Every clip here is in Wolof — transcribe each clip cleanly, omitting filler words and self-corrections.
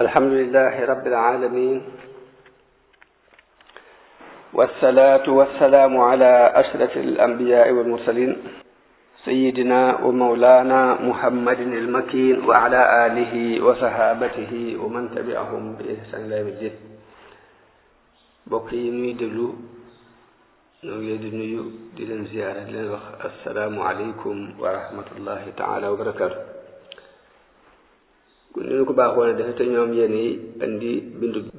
alhamdulillahi rabbil alamin wassalatu wassalamu ala ashrafil anbiya'i wal mursalin sayyidina wa mawlana muhammadin al-makin wa ala alihi wa sahabatihi wa man tabi'ahum bi ihsan ila yawmi ddin. mbokk yi ñuy déglu ñoo ngi leen di nuyu di leen ziyaara di leen wax assalaamu aleykum wa rahmatullahi taala wa barakatuh. ku ñu ko baaxoon a defe te ñoom yéen yi andi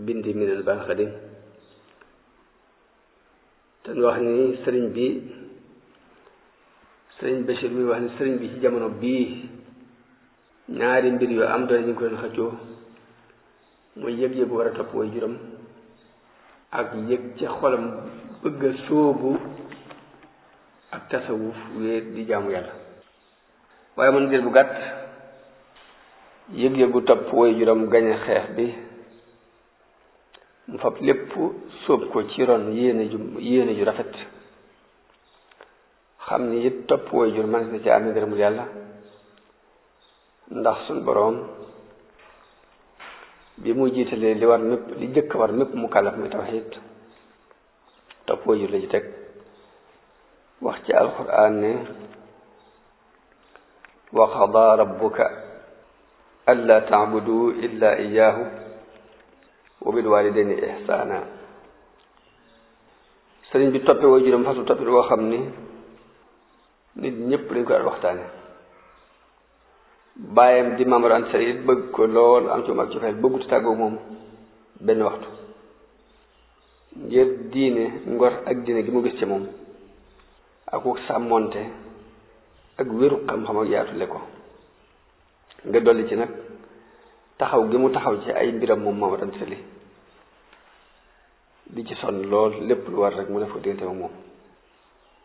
bindi minal baax xadim te wax ni sëriñ Bachir mi wax ni sëriñ bi ci jamono bii ñaari mbir yu am doole ñu ngi ko doon xëccoo mooy yëg-yëg bu war a topp way juram ak yëg ci xolam bëgg a sóobu ak tasawuf wéet di jaamu yàlla. waaye man ngir bu gàtt yëg-yëgu topp way juram gañe xeex bi mu fab lépp sóob ko ci ron yéene ju rafet xam ni it topp way jur man na ci amee ngërëmul yàlla ndax suñ boroom bi mu jiitalee li war mépp li jëkk war mépp mu kàllaf muy tawxiid topp way jur la ci teg wax ci alquran ne wa qadaa rabbuka alla taabudu illa iyaahu wa bil walidayni ihsaana. sëriñ bi toppe way juróom façon toppe boo xam ni nit ñëpp dañ ko daan waxtaane. bàyyam di Maam Mor Anta Sali it bëgg ko lool am ci moom ak ci fay bëggut tàggoo moom benn waxtu ngir diine ngor ak diine gi mu gis ci moom ak ku sàmmonte ak wéru xam-xam ak yaatule ko nga dolli ci nag taxaw gi mu taxaw ci ay mbiram moom Maam Mor Anta Sali di ci sonn lool lépp lu war rek mu def ko diggante ak moom.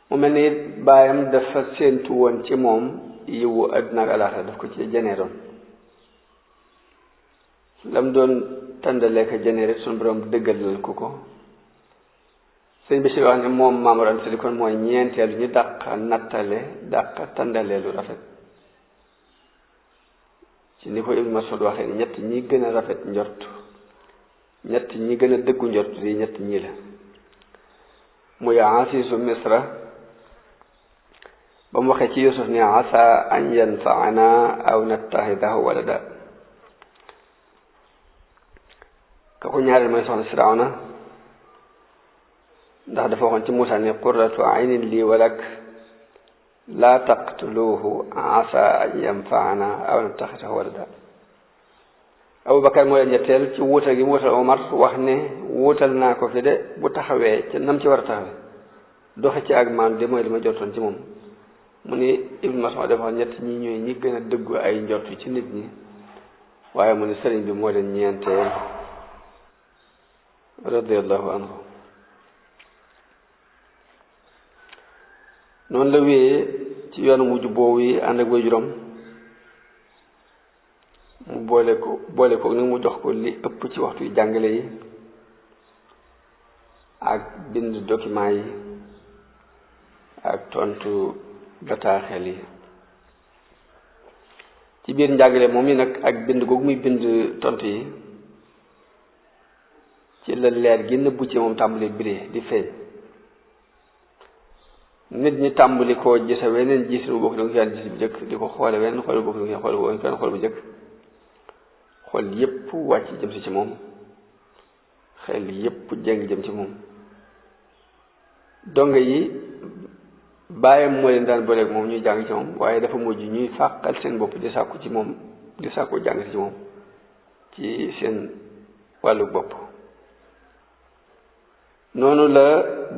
mu mel ni baayam dafa séentu woon ci moom yiwu àdduna ak alaaxira daf ko ci jeneeroon lam doon tàndalee ko jeneere suñu borom dëggalal ko sëñ bi si wax ne moom Maam Mor Anta Sali kon mooy ñeenteelu ñu dàq nattale dàq tàndalee lu rafet ci ni ko Ibn Mas'ud waxee ni ñett ñi gën a rafet njort ñett ñi gën a dëggu njort yi ñett ñii la muy Asiisu Misra ba mu waxee ci Yusuf ne asa an yanfaana aw nattaxidahu walada ka ko ñaareel mooy soxna Firawna ndax dafa waxoon ci Muusaa ne qurratu aynin lii walak laa taqtuluhu asa an yanfaana aw nattaxidahu walada. Abubakar moo leen ñetteel ci wuutal gi mu wuutal Omar wax ne wuutal naa ko fi de bu taxawee ci nam ci war a taxawee doxe ci ak maan de mooy li ma jortoon ci moom. mu ni Ibn Mas'ud dafa ñett ñi ñooy ñi gën a dëggu ay njortu ci nit ñi waaye mu ni sëriñ bi moo leen ñeenteel radiyallahu anhu. noonu la wéyee ci yoonu mujj boobu yi ànd ak waajuram mu boole ko ni mu jox ko li ëpp ci waxtu jàngale yi ak bind document yi ak tontu bataaxel yi. ci biir njàngale moom yi nag ak bind googu muy bind tontu yi ci la leer gi nëbbu ci moom tàmbali biri di feeñ nit ñi tàmbali koo gise weneen gis lu bokk da nga daan gis bu jëkk di ko xoole weneen xool bu bokk da nga xool bu jëkk xool yépp wàcc jëm si ci moom xel yépp jeng jëm ci moom. donga yi bàyyam moo leen daan booleeg moom ñuy jàng ci moom waaye dafa mujj ñuy fàqal seen bopp di sàkku ci moom di sàkku jàng ci moom ci seen wàllu bopp. noonu la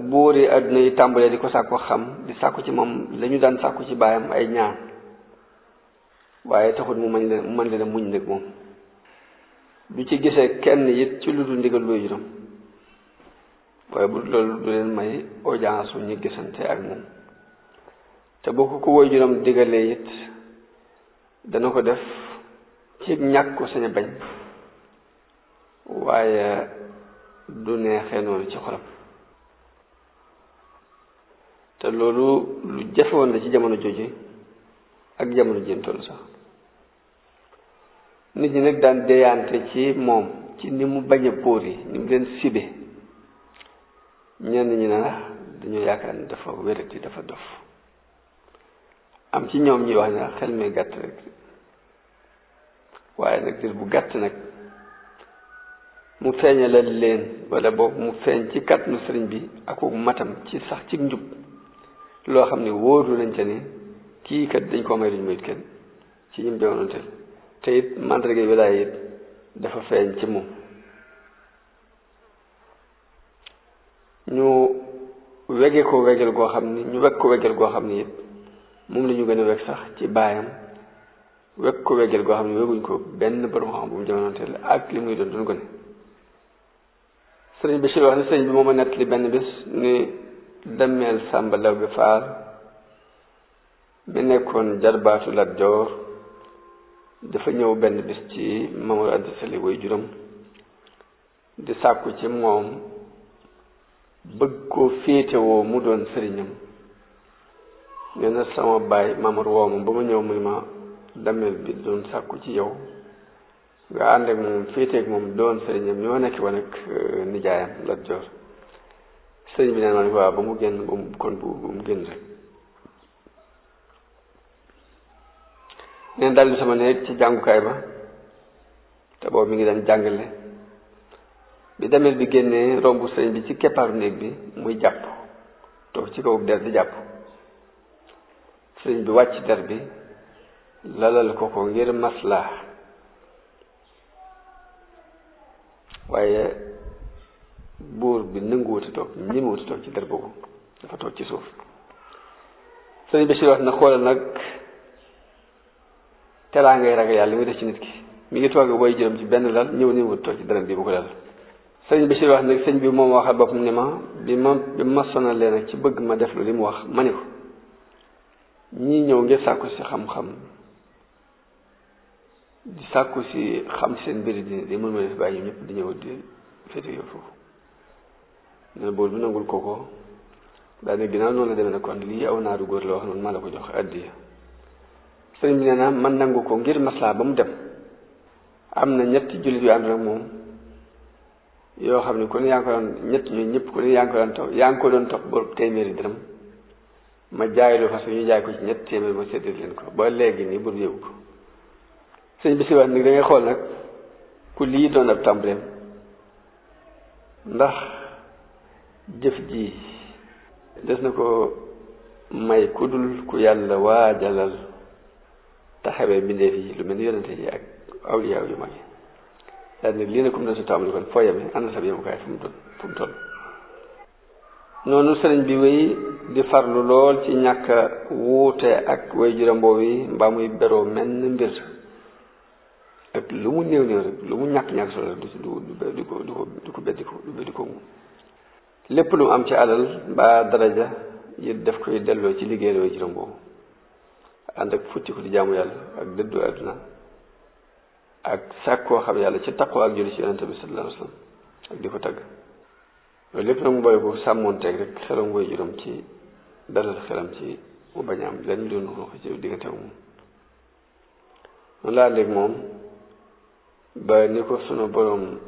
buuri àdduna yi tàmbalee di ko sàkku xam di sàkku ci moom la ñu daan sàkku ci bàyyam ay ñaan waaye taxul mu mën leen a muñ nag moom du ci gisee kenn it ci lu dul ndigal luy juróom waaye bu loolu du leen may audience ñu gisante ak moom te boo ko woy juróom digalee it dana ko def ci ñàkk ko sañ a bañ waaye du neexee noonu ci xolam te loolu lu jafe woon la ci jamono jooju ak jamono jéem toll sax nit ñi nag daan deyaante ci moom ci ni mu bañ a póor yi ni mu leen sibe ñenn ñi ne dañoo yaakaar ne dafa wérati dafa dof am ci ñoom ñuy wax ne xel mi gàtt rek waaye nag dir bu gàtt nag mu feeñalal leen wala boobu mu feeñ ci kàttanu sëriñ bi ak matam ci sax ci njub loo xam ne wóoru nañ ca ni kii kat dañ koo may duñ mayut kenn ci ñim jamonoonteel te it mandarga wilaaya it dafa feeñ ci moom ñu wege ko wegel goo xam ni ñu weg ko wegel goo xam ni it moom la ñu gën a weg sax ci baayam weg ko wegel goo xam ne weguñ ko benn borom xam bu mu jamonoonteel ak li muy doon gone sëriñ Bachir wax ne sëriñ bi moom a nett li benn bis ni Dameel Sàmba Lawbe Faal mi nekkoon jarbaatu Lat Joor dafa ñëw benn bis ci Mamadou Anta Sali way juróom di sàkku ci moom bëgg koo féetewoo mu doon sëriñam nee na sama baay Mamadou woo ma ba ma ñëw muy ma Dameel bi doon sàkku ci yow nga ànd ak moom féeteeg moom doon sëriñam ñoo nekk woon ak nijaayam Lat Joor sëriñ bi neen ma ne waaw ba mu génn ba mu kon bu mu génn rek neen daal di sama néeg ci jàngukaay ba te boobu mi ngi daan jàngale bi Dameel bi génnee romb sëriñ bi ci keppaaru néeg bi muy jàpp toog ci kaw der di jàpp sëriñ bi wàcc der bi lalal ko ngir maslaa waaye buur bi nanguwuti toog ñi mu wuti toog ci der boobu dafa toog ci suuf sëriñ bi si wax na xoolal nag teraa ngay ragal yàlla li muy def ci nit ki mi ngi toog booy jërëm ci benn lal ñëw ni wut toog ci dërëm bi bu ko lal sëriñ bi si wax nag sëñ bi moom waxal boppam ni ma bi ma sonal leen ak ci bëgg ma def lu li mu wax ma ni ko ñii ñëw ngir sàkku si xam-xam di sàkku si xam seen mbiri di mën ma def bàyyi ñëpp di ñëw di féete yow foofu ne bool bi nangul kooko daal ne ginnaaw noonu la demee ne kon lii aw naaru góor la wax noonu maa la ko jox addiya sëriñ bi nee na man nangu ko ngir maslaa ba mu dem am na ñetti jullit yu ànd ak moom yoo xam ne ku ne yaa ngi ko doon ñett ñooñu ñëpp ku ne yaa ngi ko doon topp boobu téeméeri dërëm ma jaay lu fas ñu jaay ko ci ñett téeméer ma séddale leen ko ba léegi nii bur yóbbu ko sëñ bi si waat nag da ngay xool nag ku lii doon ab tàmbaleem ndax jëf ji des na ko may ku dul ku yàlla waajalal taxawee mbindeef yi lu mel ni yonente yi ak awliyaa yu mag yi daal nag lii na comme doon si tàmbali kon foo yeme ànd sa yemukaay fu mu toll noonu sëriñ bi wéy di farlu lool ci ñàkk wuute ak way juróom boobu yi mbaa muy beroo menn mbir ak lu mu néew néew rek lu mu ñàkk solo rek du ko mu lépp lu mu am ci alal mbaa daraja yi def koy delloo ci liggéey way juróom boobu ànd ak futti ko di jaamu yàlla ak dëddu àdduna ak sàkkoo xam yàlla ci taqwa ak julli ci yonente bi sallallahu alayhi wa sallam ak di ko tagg loolu lépp nag mu boole ko sàmmoonteeg rek xelam way juróom ci dalal xelam ci mu bañ a am lenn lu nu wax ci diggante moom noonu laa àndeeg moom ba ni ko sunu boroom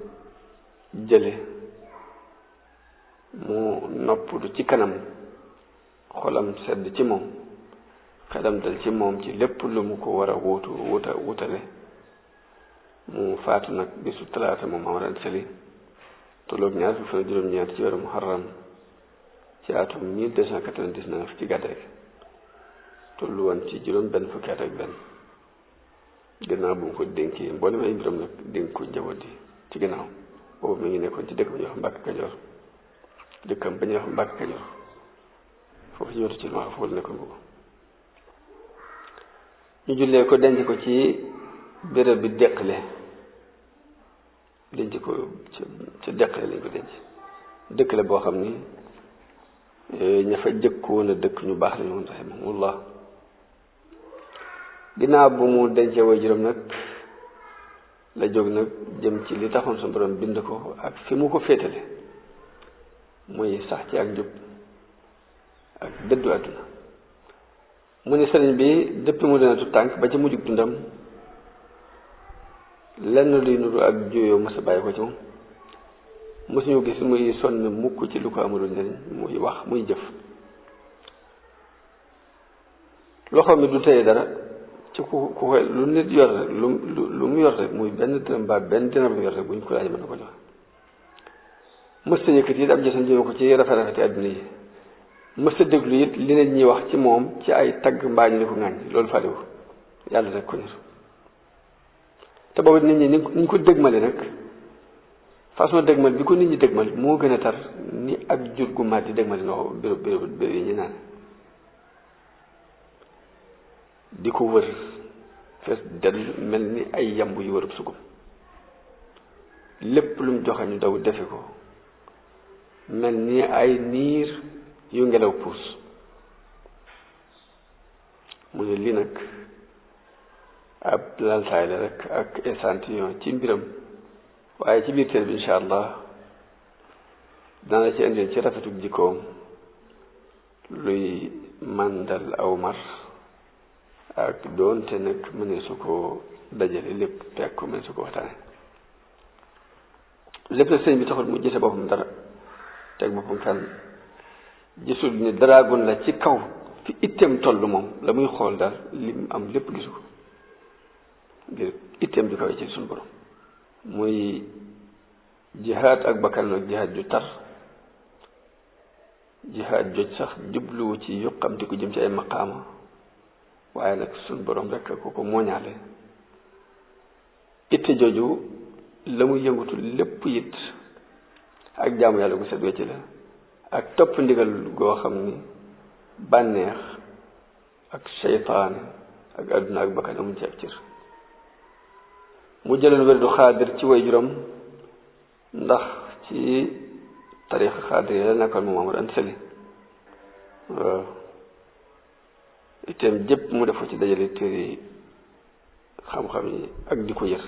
jële mu noppalu ci kanam xolam sedd ci moom xelam dal ci moom ci lépp lu mu ko war a wutale mu faatu nag bisu talaata moom Mamadou Anta Sali tolloog ñaar fukki fan juróom-ñeent ci weeru Muharram ci atum 1299 ci gàddaay tollu woon ci juróom benn fukki at ak benn gannaaw bu mu ko dénkee mboolem ay mbiram nag dénk ko njaboot yi ci gannaaw boobu mi ngi nekkoon ci dëkk ba ñuy wax Mbàkke Kajoor dëkkam ba ñuy wax Mbàkke Kajoor foofu ci wetu ci ma foofu la nekkoon boobu ñu jullee ko denc ko ci béréb bi Deqale denc ko ca Deqale lañ ko denc dëkk la boo xam ni ña fa jëkkoon a dëkk ñu baax lañu woon rahimahumullah ginnaaw bu mu dencee way juróom nag la jóg nag jëm ci li taxoon sa borom bind ko ak fi mu ko féetale muy sax ci ak njub ak dëddu àdduna. mu ne sëriñ bi depuis mu dina tu tànk ba ci mujjug dundam lenn luy nuru ak juyoo mës a bàyyi ko ci moom mësuñu gis muy sonn mukk ci lu ko amulul njëriñ muy wax muy jëf. loxo mi du teye dara ci ku lu nit yor rek lu mu yor rek muy benn dërëm ba benn dërëm bu yor rek bu ñu ko laaj mën na ko jox. mës ta yëkkati it am jësan jëme ko ci rafet-rafeti àdduna yi, mës ta déglu it li nit ñi wax ci moom ci ay tagg mbaa ñu ni ko ŋàññ, loolu fàlewu yàlla rek ko ñor. te boobu nit ñi ni ñu ko dëgmale nag façon dëgmal bi ko nit ñi dëgmal moo gën a tar ni ak jur gu màtt di dëgmali ndox béréb yi ñu naan di ko wër fees del mel ni ay yamb yu wërub sugum, lépp lu mu joxe ñu daw defe ko mel ni ay niir yu ngelaw puus. mu ne lii nag ab laltaay la rek ak échantillon ci mbiram, waaye ci biir téere bi incha allah dana la ci indil ci rafetug jikkoom luy màndal aw mar ak doonte nag mënee su ko dajale lépp fekk ko mënee su ko waxtaane lépp nag sëñ bi taxul mu gise boppam dara teg boppam fenn, gisul ni daraagun la ci kaw fi itteem toll moom la muy xool daal li mu am lépp gisu ko ngir itteem ju kawe ci suñu borom. muy jihaad ak bakkan ak jihaad ju tar, jihaad joj sax jubluwu ci yuqamti ku jëm ci ay maqaama, waaye nag suñ borom rek ko mooñaale. itte jooju la muy yëngutu lépp it ak jaamu yàlla gu set wecc la ak topp ndigal goo xam ni bànneex ak seytaane ak àdduna ak bakkan amuñ ci ab cër. mu jëloon wérdu xaadir ci way juróom ndax ci tariixa xaadir yi la nekkoon moom Mamadou Anta Sali. waaw itam jëpp mu def ko ci dajale téere xam-xam yi ak di ko yër,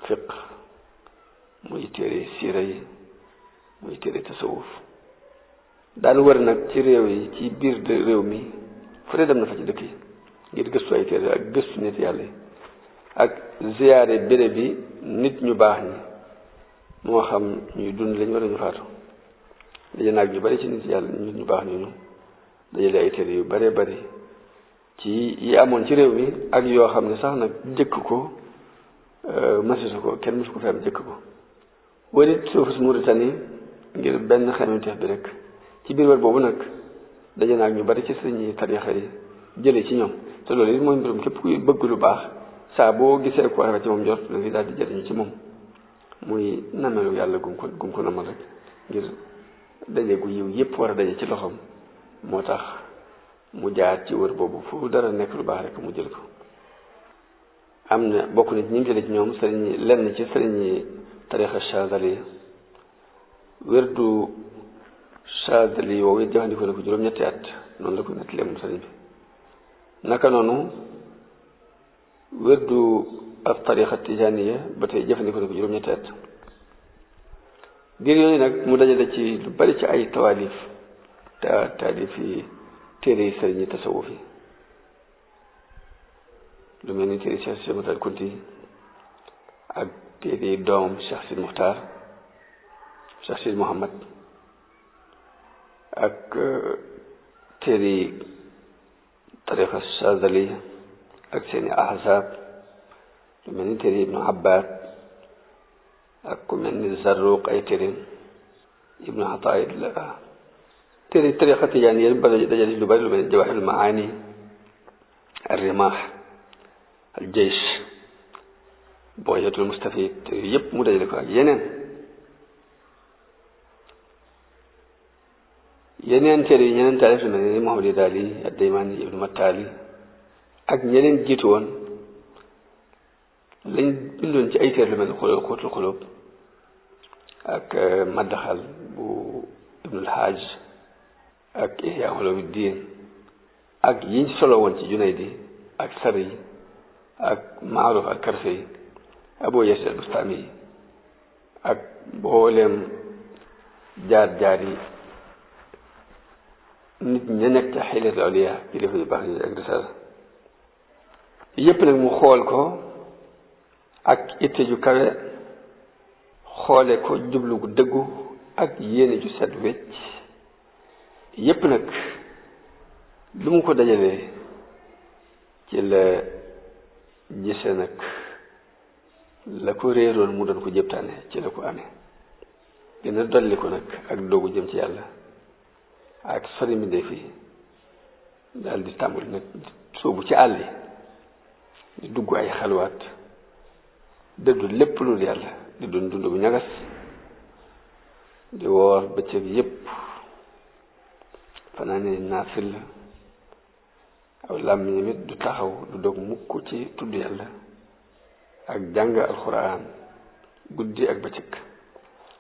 fiq muy téere siira yi muy téere tasawuf. daan wër nag ci réew yi ci biir réew mi fu ne dem na fa ci dëkk yi ngir gëstu ay téere ak gëstu nit yàlla yi ak ziyaare béréb bi nit ñu baax ñi, moo xam ñuy dund lañ war a ñu faatu. daje naag ñu bari ci nit yàlla nit ñu baax ñu dajale ay téere yu bare bari ci yi amoon ci réew mi ak yoo xam ne sax nag jëkk ko masisu ko kenn mësu ko fi am jëkk ko. warit suufu si Mauritanie ngir benn xememteef bi rek ci biir wër boobu nag daje naag ñu bari ci sëriñ tariixa yi jële ci ñoom. te loolu it mooy mbirum képp kuy bëgg lu baax saa boo gisee ko rafet ci moom jot da ngay daal di jëriñu ci moom, muy namelu yàlla gum ko namal rek ngir daje gu yiw yépp war a daje ci loxoom. moo tax mu jaar ci wër boobu fu dara nekk lu baax rek mu jël ko. am na bokk nit ñi ngi jële ci ñoom sëriñ lenn ci sëriñ tariixa Chazali. wérdu Chazali woowu it jëfandikoo na ko juróom-ñetti at, noonu la ko nettalee moom sëriñ bi. naka noonu wérdu ak tariixa Tijaaniya ba tey jëfandikoo na ko juróom-ñetti at. ngir yooyu nag mu dajale ci lu bari ci ay tawaalif taalif yi téere yi sëriñ yi tasawuf yi, lu mel ni téere Cheikh Sidi Muxtaar Kunti ak téere yi doomam Cheikh Sidi Muxtaar Cheikh Sidi Muhammad ak téere yi tariixa Chazali ak seeni ahzaab, lu mel ni téere Ibnu Abbad ak ku mel ni Zarruq ay téere Ibnu Ataa'illah. téere tariixa Tijaan yéen ba dajale lu bari lu mel ni Jawaahirul Maani, Ar-Rimaah, Al-Jaysh, Bughyatul Mustafid, téere yépp mu dajale ko ak yeneen téere yi ñeneen taalif lu mel ni Muhammad Daali, Ad-Daymaani, Ibnu Mattaali ak ñeneen jiitu woon lañ bindoon ci ay téere lu mel ni Xuutul Xuluub ak Maddaxal bu Ibnul Haaj ak Ihyaa Ulumuddin ak yiñ solo woon ci Junaydi ak Sari ak Maaruf ak Karfi Abu Yazid al-Bustami ak mbooleem jaar yi nit ña nekk ca Hilyatul Awliya kilifa yu baax yi ak risala yépp nag mu xool ko ak itte ju kawe xoole ko jublu gu dëggu ak yéene ju set wecc yépp nag lu mu ko dajalee ci la gise nag la ko réeroon mu doon ko jëptaane ci la ko amee gën a dolli ko nag ak doogu jëm ci yàlla ak sori mi dee fii daal di tàmbali nag soobu ci àll yi di dugg ay xalwaat dëddu lépp lu yàlla di dund dund bu ñagas di woor bëccëg yépp fanaane naafil aw làmmiñam it du taxaw du dog mukk ci tudd yàlla ak jàng alxuraan guddi ak bëccëg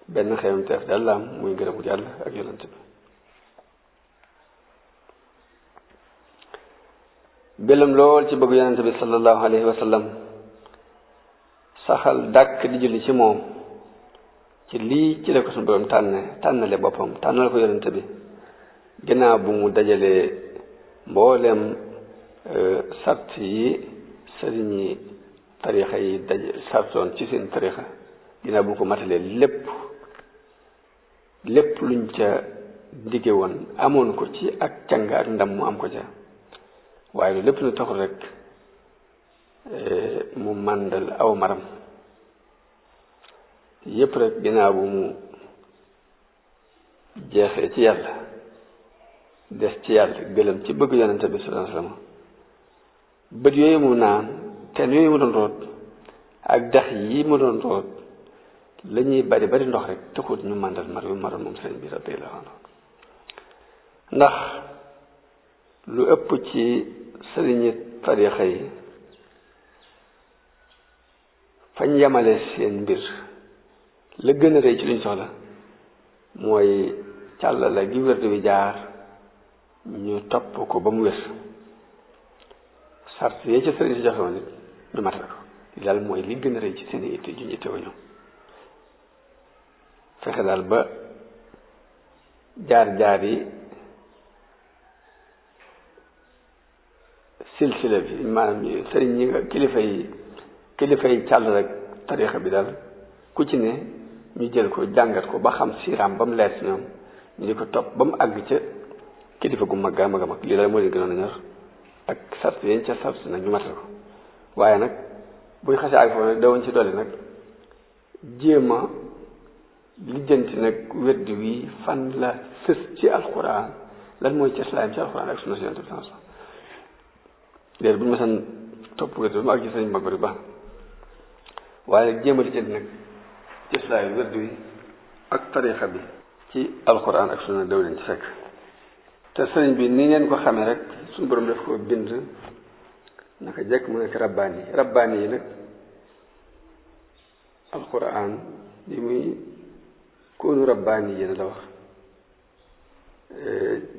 benn xewam teef daal la am muy ngërëmu yàlla ak yonent bi belam lool ci bëgg yonent bi sallallahu alayhi wa sallam saxal dàkk di julli ci moom ci lii ci la ko suñu borom tànnale boppam tànnal ko yonent bi ginnaaw bu mu dajalee mboolem sart yi sëriñi tarixa yi sartoon ci seen tarixa ginnaaw bu mu ko matalee lépp luñ ca dige woon amoon ko ci ak càng ak ndam mu am ko ca waaye loolu lépp lu taxul rek mu màndal aw maram yépp rek ginnaaw bu mu jeexee ci yàlla des ci yàlla gëlëm ci bëgg yonente bi sallallahu alayhi wasallam bët yooyu mu naan teen yooyu mu doon root ak dex yi mu doon root la ñuy bari ndox rek taxut ñu màndal mar yu maroon moom sëriñ bi radiyallahu anhu ndax lu ëpp ci sëriñi tarixa yi fañ yamale seen mbir la gën a rëy ci luñ soxla mooy càllala gi wérdu wi jaar ñu topp ko ba mu wér sart yee ci sëriñ si joxe woon nit ñu matal ko li daal mooy li gën a rëy ci seen itte ju ñu ittewoo ñoom fexe daal ba jaar yi silsila bi maanaam sëriñ ñi nga kilifa yi càll rek tarixa bi daal ku ci ne ñu jël ko jàngat ko ba xam siiraam ba mu leer ci ñoom ñu di ko topp ba mu àgg ca kilifa gu mag a mag lii daal moo leen gënoon a ñor ak sart yéen ca sart nag ñu matal ko waaye nag buñ xasee àgg foofu nag dawoon ci dolli nag jéem a lijjanti nag wedd wi fan la sës ci alxuraan lan mooy cëslaayam ci alxuraan ak sunna si yonent bi sallallahu alayhi wasallam léegi bu ñu mësan topp wedd bi mu àgg ci sëriñ mag bari baax waaye nag jéem a lijjanti nag cëslaayu wedd wi ak tarixa bi ci alxuraan ak sunna daw leen ci fekk te sëriñ bi ni ngeen ko xamee rek suñu borom daf ko bind naka jekk mu nekk rabbaani yi nag alxuraan bi muy koonu rabbaani yi la wax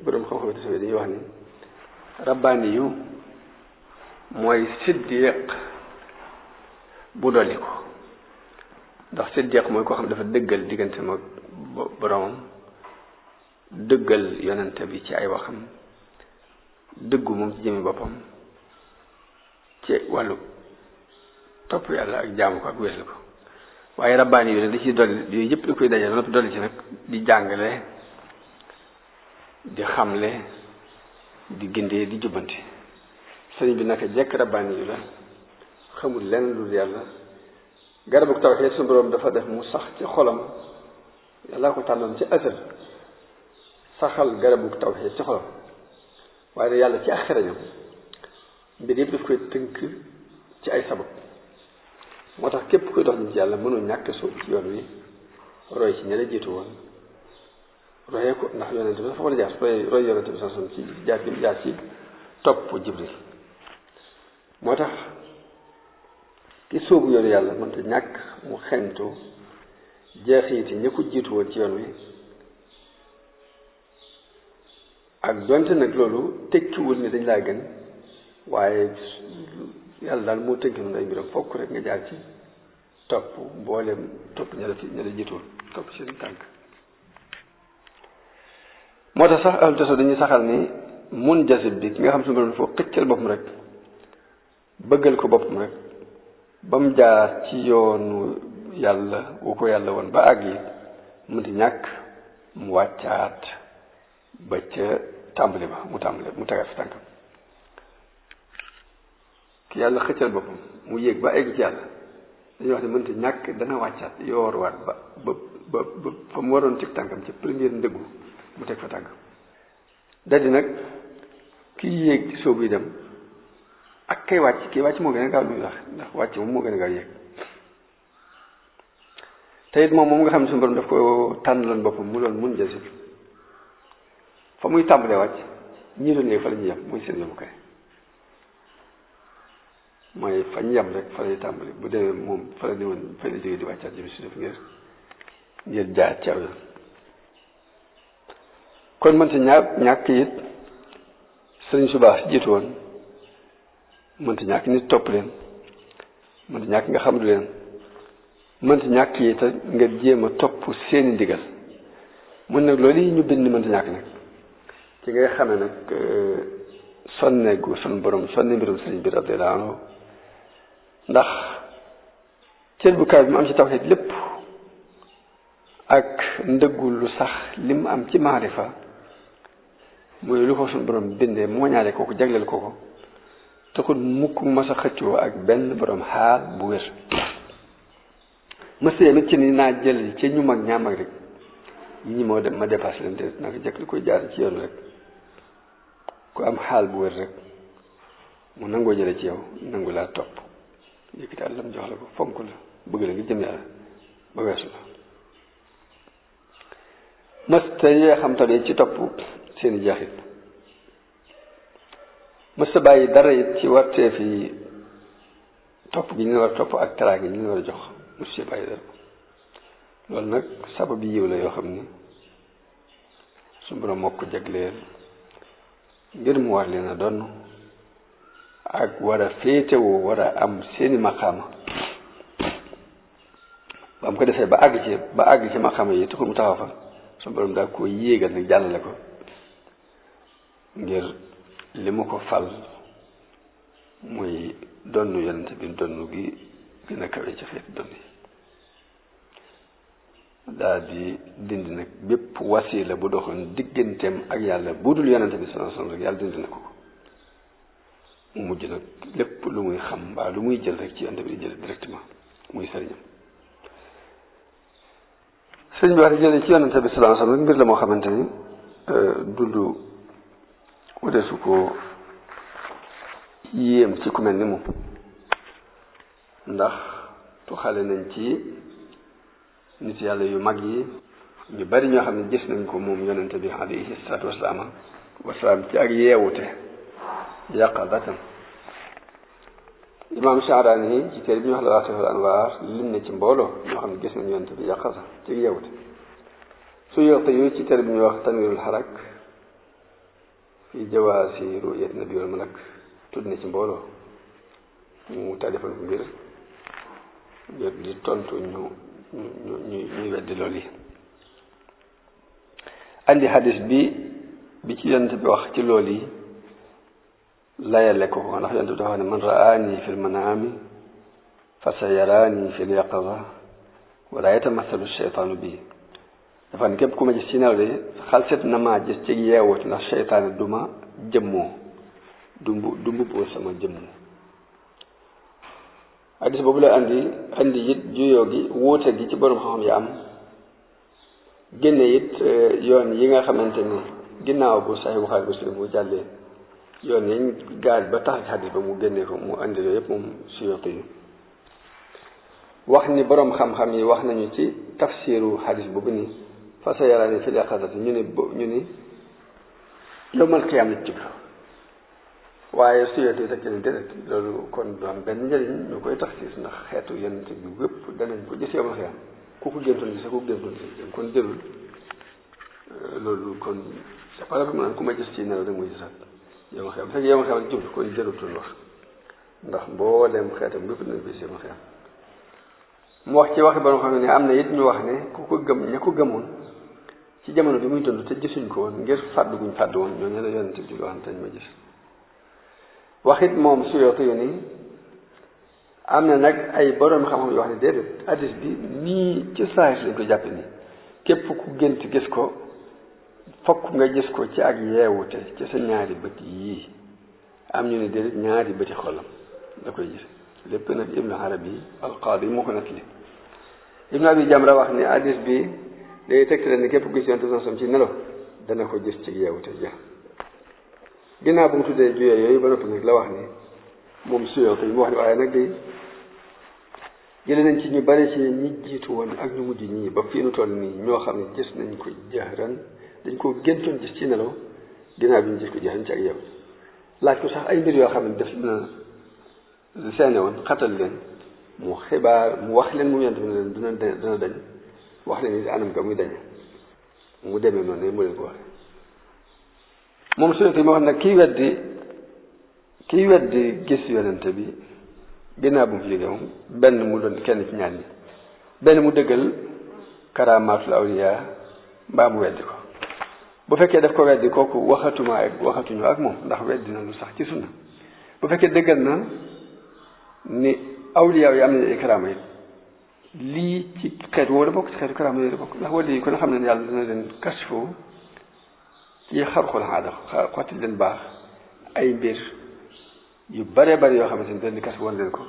borom xam-xam yi tasawuf dañuy wax ni rabbaani yu mooy siddiq bu dolli ko ndax siddiq mooy koo xam dafa dëggal diggante mag boromam dëggal yonente bi ci ay waxam dëggu moom ci jëmi boppam ci wàllu topp yàlla ak jaamu ko ak wérsal ko waaye rabbaani yu nag da ciy dolli yooyu yëpp da koy dajal noppi dolli ci nag di jàngale di xamle di gindee di jubbanti sëriñ bi naka jekk rabbaani yu la xamul lenn lu yàlla garabu tawxiid suñu borom dafa def mu sax ci xolam yàlla ko tànnoon ci asal saxal garabu tawxiid ci xolam waaye nag yàlla ci ak xereñam mbir yëpp daf koy tënk ci ay sabab moo tax képp koy dox ñu ci yàlla mënul ñàkk soobu ci yoon wi roy ci ña la jiitu woon royee ko ndax yonente bi dafa war a jaar roy yonente bi sax ci jaar ci topp Jibril moo tax ki soobu yoonu yàlla mënta ñàkk mu xentu jeexiti ña ko jiitu woon ci yoon wi ak donte nag loolu tekkiwul ni dañ laa gën waaye yàlla daal moo tënk noonu ay mbiram fokk rek nga jaar ci topp mboolem topp ña la jiitu topp seen tànk. moo tax sax ahlu tasawuf dañuy saxal ni munjazib bi ki nga xam suñu borom foo xëccal boppam rek bëggal ko boppam rek ba mu jaar ci yoonu yàlla wu ko yàlla woon ba àgg yi mënti ñàkk mu wàccaat ba ca tàmbali ba mu tegaat fi tànkam. ki yàlla xëccal boppam mu yéeg ba egg ci yàlla dañuy wax ne mënti ñàkk dana wàccaat yoor waat ba fa mu waroon teg tànkam ci première ndëggu mu teg fa tànkam. daldi nag kii yéeg ci soobu yi dem ak kay wàcc kii wàcc moo gën a gaaw lu wax ndax wàcc moom moo gën a gaaw yéeg. te it moom nga xam ne suñu borom daf ko tànnaloon boppam mu doon mun jasib fa muy tàmbalee wàcc ñii doon yéeg fa la ñuy yem muy seen yemukaay mooy fa ñu yem rek fa lay tàmbali bu demee moom fa la ñëwoon fa la jógee di wàccaat jëm si def ngir jaar ci aw yoon. kon mënta ñàkk it sëriñ su baax jiitu woon mënta ñàkk nit topp leen mënta ñàkk nga xam du leen mënta ñàkk it nga jéem a topp seeni ndigal mun nag loolu yi ñu bind mënta ñàkk nag ci ngay xamee nag sonne gu sun borom sonne mbirum sëriñ bi radiyallahu anhu ndax cër bu kaw bi mu am ci tawhid lépp ak ndëggul lu sax li mu am ci maarifa muy lu ko suñu borom bindee mooñaale ko ko jagleel ko ko taxul mukk mas a xëccoo ak benn borom xaal bu wér mësee mit ci ni naa jël ci ñu mag ñaa mag rek ñi moo dem ma dépassé leen te naka jëkk li koy jaar ci yoon rek ku am xaal bu wér rek mu nangoo jële ci yow nangu laa topp yëkkati àllam jox la ko fonk la bëgg la ngi jëm yàlla ba weesu la mësta yee xam tamit ci topp seeni jeexit mësta bàyyi dara it ci wartee fi topp gi ñu war a topp ak taraa gi ñu war a jox mësta bàyyi dara loolu nag sabab yi yiw la yoo xam ni su borom moo ko jagleel ngir mu war leen a donn ak war a féetewoo war a am seeni maqaama ba mu ko defee ba àgg ci maqaama yi taxul mu taxaw fa su borom daal ko yéegal nag jàllale ko ngir li mu ko fal muy donnu yonent bi donnu gi gën a kawe ci xeet donn yi daal di dindi nag bépp wasila bu doxoon digganteem ak yàlla bu dul yonent bi sallallahu alayhi wasallam rek yàlla dindi na ko mu mujj nag lépp lu muy xam mbaa lu muy jël rek ci yonent bi di jël directement muy sëriñam sëriñ bi wax di jëlee ci yonent bi sallallahu alayhi wasallam mbir la moo xamante ni dundu wadeesu ko yéem ci ku mel ni moom ndax tuxale nañ ci nit yàlla yu mag yi ñu bari ñoo xam ne gis nañ ko moom yonent bi alayhi salaatu wasalaam ci ak yeewute yaqadatan imaam Sha'raani yi ci téere bi ñu wax Lataa'iful Anwaar lim na ci mbooloo ñoo xam ne gis nañ yonent bi yaqasa ci yeewute Suyuuti yu ci téere bi ñuy wax Tanwiirul Harak fi jawaasi ru'yati nabi wal malak tudd na ci mbooloo mu taalifal ko ngir di tontu ñuy weddi loolu yi andi hadis bi ci yonent bi wax ci loolu yi layale ko ndax yonent bi dafa wax ne man raani fi lmanaami fa sa yaraani fi lyaqaza wala yatamathalu cheytaanu bi dafa ne képp ku ma gis ci nelaw de xalset na maa gis ci yeewut ndax cheytaane du ma jëmmoo du mbubboo sama jëmmoo hadis boobu la andi it juyoo gi wuute gi ci borom xam-xam yi am génne it yoon yi nga xamante ni ginnaaw bu Sahih Bukhari Muslim bu jàllee yoon yañ gaaj ba tax hadis ba mu génne ko mu andi loolu yëpp moom Suyuti yi wax ni borom xam-xam yi wax nañu ci tafsiru hadis boobu ni fa sa yaraani fil yaqazati ñu ni yawmal qiyaam la jublu waaye Suyuti yi teg ci ne déedéet loolu kon du am benn njëriñ ñu koy taxsiis ndax xeetu yonent bi yëpp danañ ko gis yawmal qiyaam ku ko géntoon gis ku ko géntoon gis kon jëlul loolu kon c'est pas mu naan ku ma gis ci nelaw rek muy gisaat yawmal qiyaam fekk yawmal qiyaam la jublu kon jëlutoon wax ndax mboolem xeetam yëpp dinañ ko gis yawmal qiyaam mu wax ci waxi borom xam ne am na it ñu wax ne ku ko gëm ña ko gëmoon ci jamono bi muy dund te gisuñ ko woon ngir fàddu guñ fàddu woon ñooñu la yonent bi wax tañ ma gis waxit moom Suyuti yu ni am na nag ay borom xam-xam yoo wax ne déedéet hadis bi nii ci saa lañ ko jàppe nii képp ku gént gis ko fokk nga gis ko ci ak yeewute ci sa ñaari bët yii am ñu ne déedéet ñaari bëti xolam da koy gis lépp nag Ibnu Arabi al-Qaadi moo ko nettali Ibnu Abi Jamra wax ni hadis bi day tegtale ne képp ku gis yonent bi ci nelaw dana ko gis ci yeewute ja ginnaaw bu mu tuddee juyee yooyu ba noppi nag la wax ni moom Suyuti mu wax ni waaye nag day jële nañ ci ñu bari ci ñi jiitu woon ak ñu mujj ñii ba fii nu toll nii ñoo xam ne gis nañ ko jahran dañ ko géntoon gis ci nelaw ginnaaw bi ñu gis ko jahran ci ak yeewute laaj ko sax ay mbir yoo xam ne def na seene woon xatal leen mu xibaar mu wax leen mu yonent bi ne leen dina dañ wax leen ni anam ga muy dañ mu demee noonu mu leen ko waxee moom Suyuti moo xam ne kii weddi gis yonent bi ginnaaw bu mu fi jógee moom benn mu doon kenn ci ñaar ñi benn mu dëggal karaamaatul awliya mbaa mu weddi ko bu fekkee daf ko weddi kooku waxatuñu ak moom ndax weddi na lu sax ci sunna bu fekkee dëggal na ni awliya yi am nañu ay karaama yi lii ci xeet woo la bokk ci xeetu karaama yooyu la bokk ndax wala yi kon xam ne yàlla dina leen kasfu ci xarxul aada xotti leen baax ay mbir yu bare bari yoo xamante ni dañ di kas woon leen ko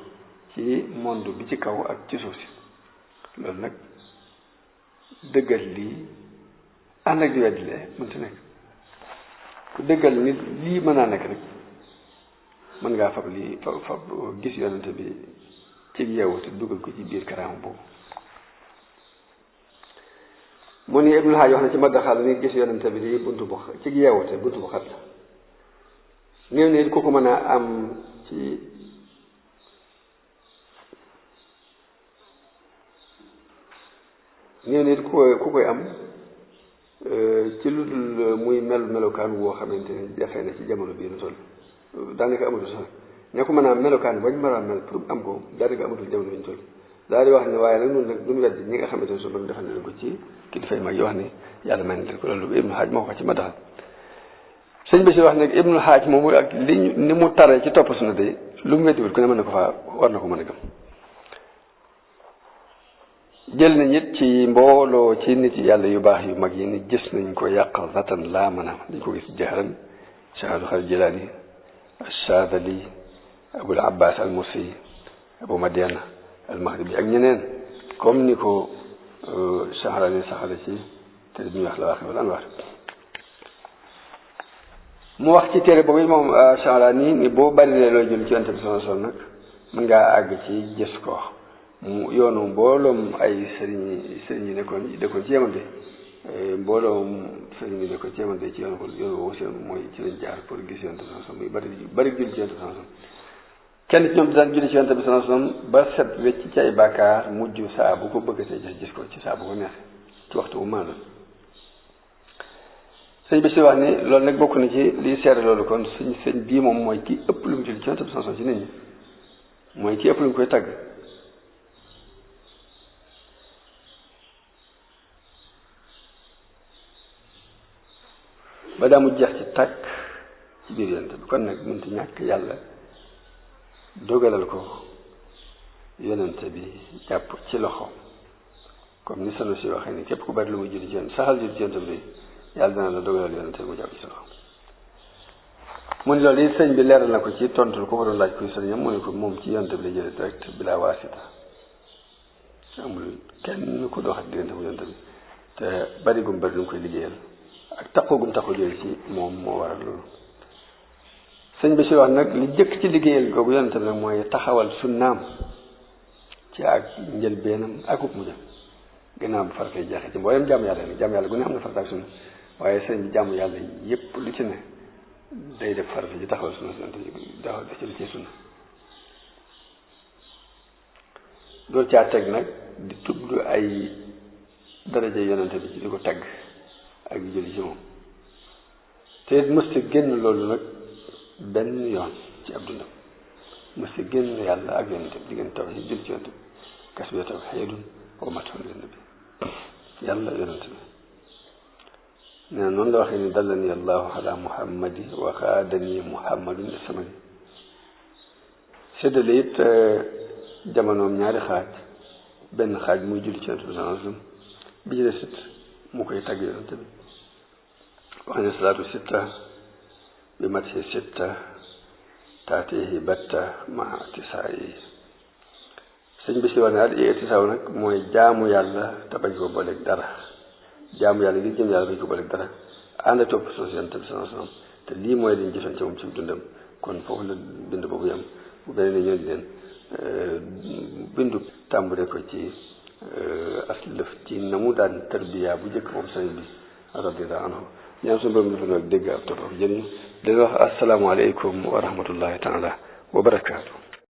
ci monde bi ci kaw ak ci suuf si loolu nag dëggal lii ànd ak di weddi lee mënta nekk ku dëggal nit lii mën naa nekk rek mën ngaa fab lii fab gis yonente bi ci yeewu te dugal ko ci biir karaama boobu mu ni Ibnul Haaj wax na ci Maddaxal ni gis yonente bi di buntu bu ci yeewu te buntu bu xat la néew ne ku ko mën a am ci néew ne ku koy am ci lu dul muy melokaan woo xamante ni jafe na ci jamono bii nu toll daanaka amatul sax ña ko mën a am melokaan bañ mën a mel pour am ko daanaka amatul jamono bi ñu toll daal di wax ne waaye nag ñun nag duñu wedd ñi nga xamante ne su doon defal nañ ko ci kilifa yi mag yi wax ni yàlla may na ko loolu Ibnul Haaj moo ko ci Maddaxal sëñ bi si wax nag Ibnul Haaj moomu ak ni mu tare ci topp sunna de lu mu weddiwul ku ne mën na ko faa war na ko mën a gëm jël nañ it ci mbooloo ci nit yàlla yu baax yu mag yi ni gis nañ ko yaqazatan laa manaam dañ ko gis jahran Cheikh Abdul Xaadir Jilaani Ash-Shaadili Abul Abbas al-Mursi Abu Madiana al-Maghribi ak ñeneen comme ni ko Shahrani saxale ci te ñuy wax la waxee wala anwaar mu wax ci téere boobu moom Shahrani ni boo bari lee looy jël ci Yonent bi sallallahu alayhi wasallam nag mën ngaa àgg ci gis ko mu yoonu mbooloom ay sëriñ yi dëkkoon ci yemante mbooloom sëriñ yi dëkkoon ci yemante ci yoonu woowu seen mooy ci lañ jaar pour gis Yonent bi sallallahu alayhi wasallam muy bari julli ci Yonent bi sallallahu alayhi wasallam kenn ci ñoom daan julli ci Yonent bi sallallahu alayhi wasallam ba set wecc ci ay bàkkaar mujj saa bu ko bëgg see gis ko ci saa bu ko neex ci waxtu bu maanaam sëñ bi si wax ni loolu nag bokk na ci liy seere loolu kon sëñ bii moom mooy ki ëpp lu mu julli ci Yonent bi sallallahu alayhi wasallam ci nit ñi mooy ki ëpp lu mu koy tagg ba daa mu jeex ci tàkk ci biir Yonent bi kon nag mënti ñàkk yàlla dogalal ko Yonent bi jàpp ci loxo comme ni sanu si waxee ni képp ku bari lu muy julli ci Yonent saxal julli ci Yonent bi yàlla dana la dogalal Yonent bi mu jàpp ci loxo mu ni loolu it sëñ bi leeral na ko ci tontul ko ko doon laaj kuy sëriñam mu ne ko moom ci Yonent bi lay jële direct bi laa waasita amul kenn ku dox diggante bu Yonent bi te bari gum bari lu mu koy liggéeyal ak taxaw gum taxaw jël ci moom moo waral loolu sëñ bi si wax nag li jëkk ci liggéeyal googu Yonent bi nag mooy taxawal sunnaam ci ak njëlbeenam akub mujjam gannaaw bu faratay jeexee ci mboolem jàmm yàlla nag jàmm yàlla gu ne am na farata ak sunna waaye sëñ bi jàmm yàlla yépp lu ci ne day def farata ci taxawal sunna dafa def ci lu ci sunna loolu caa teg nag di tudd ay daraja Yonent bi ci di ko tagg ak di jëli ci moom te mësta génn loolu nag benn yoon ci ab dundam mësta génn yàlla ak Yonent bi diggante taw yi jël ci Yonent bi kasbiya tawxiidun wa matxun linnabi yàlla yonent bi nee na noonu la waxee ni dallani allahu ala muhammadi wa xaadani muhammadun issamani séddale it jamonoom ñaari xaaj benn xaaj muy julli ci yonent bi sallallahu alayhi wa sallam bi ci des it mu koy tagg yonent bi wax ne salaatu sitta bi matxi sitta taatihi batta ma tisaayi sëñ bi si wax ne at itisaaw nag mooy jaamu yàlla te bañ ko booleeg dara jaamu yàlla ngir jëm yàlla bañ ko booleeg dara ànd a topp soo yonent bi sallallahu alayhi wa sallam te lii mooy liñ jëfante moom ci dundam kon foofu la bind boobu yam bu beneen ñoo di leen bindu tàmbale ko ci aslëf ci na mu daan tarbiya bu njëkk moom sëñ bi radiyallahu anhu ñaan suñu borom dafa nag dégg ak topp ak jëriñ di wax asalaamaaleykum wa rahmatullahi taala wa barakaatu